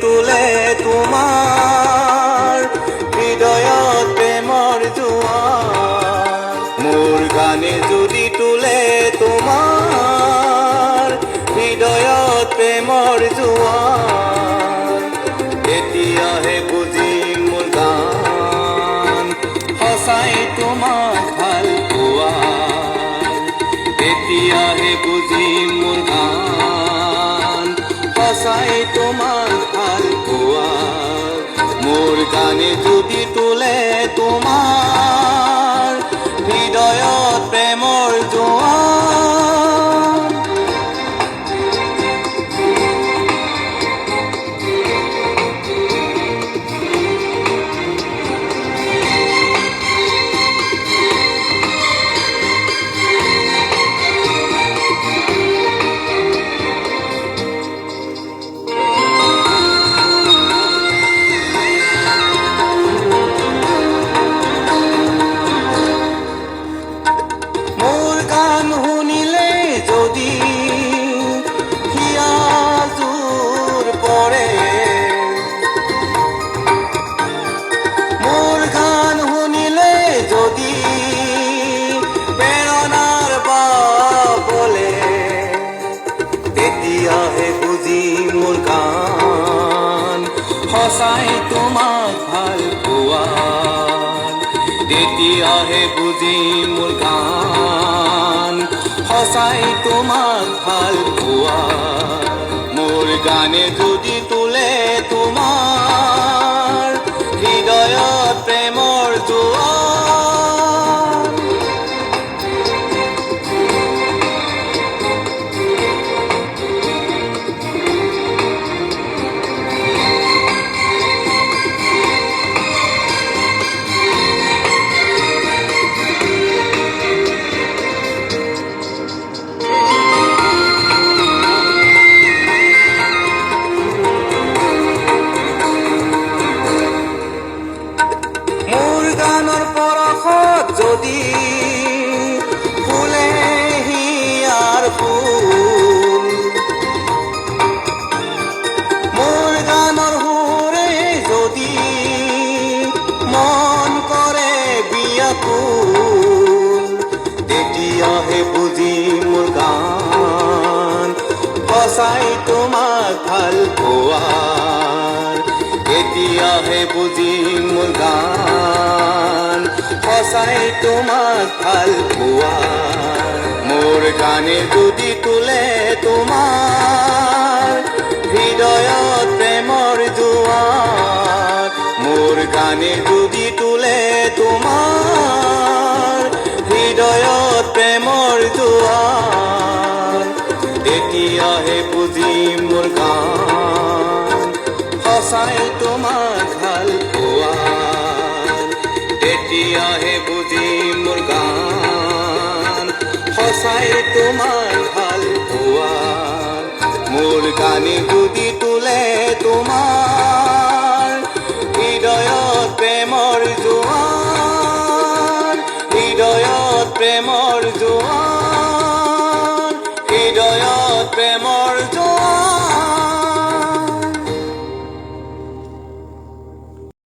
তোলে তোমাৰ হৃদয়ত প্ৰেমৰ জোৱাৰ মোৰ গানে যদি তোলে তোমাৰ হৃদয়ত প্ৰেমৰ জোৱাৰ তেতিয়াহে বুজিম মোৰ গান সঁচাই তোমাক ভাল পোৱা তেতিয়াহে বুজিম মোৰ গান সঁচাই তোমাক ভাল পোৱা মোৰ গানে যদি তোলে তোমাৰ হৃদয়ত প্ৰেমৰ জোৱাৰ সঁচাই তোমাক ভাল পোৱা তেতিয়াহে বুজিম মোৰ গান সঁচাই তোমাক ভাল পোৱা মোৰ গানে যদি তোলে তোমাৰ হৃদয়ত প্ৰেমৰ জোৱাৰ যদি ফুলে হিয়াৰ ফুল মোৰ গানৰ সুৰে যদি মন কৰে বিয়াকুল তেতিয়াহে বুজিম মোৰ গান সঁচাই তোমাক ভাল পোৱা তেতিয়াহে বুজিম মোৰ গান সঁচাই তোমাক ভাল পোৱা মোৰ গানে যদি তোলে তোমাৰ হৃদয়ত প্ৰেমৰ জোৱাৰ মোৰ গানে যদি তোলে তোমাৰ হৃদয়ত প্ৰেমৰ জোৱাৰ তেতিয়াহে বুজিম মোৰ গান সঁচাই তোমাক ভাল পোৱা তেতিয়াহে বুজিম মোৰ গান সঁচাই তোমাক ভাল পোৱা মোৰ গানে যদি তোলে তোমাৰ